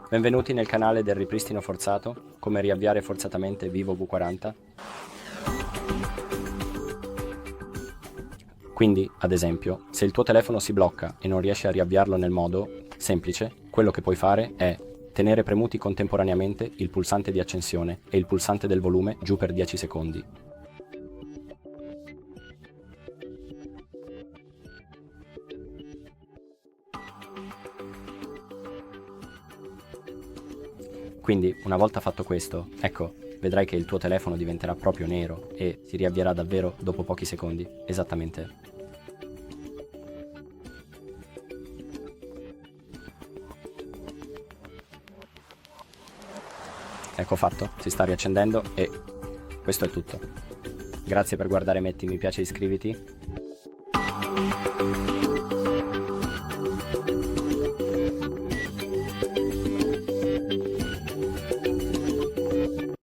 Benvenuti nel canale del ripristino forzato, come riavviare forzatamente Vivo V40. Quindi, ad esempio, se il tuo telefono si blocca e non riesci a riavviarlo nel modo semplice, quello che puoi fare è tenere premuti contemporaneamente il pulsante di accensione e il pulsante del volume giù per 10 secondi. Quindi, una volta fatto questo, ecco, vedrai che il tuo telefono diventerà proprio nero e si riavvierà davvero dopo pochi secondi, esattamente. Ecco fatto, si sta riaccendendo e questo è tutto. Grazie per guardare, metti mi piace e iscriviti.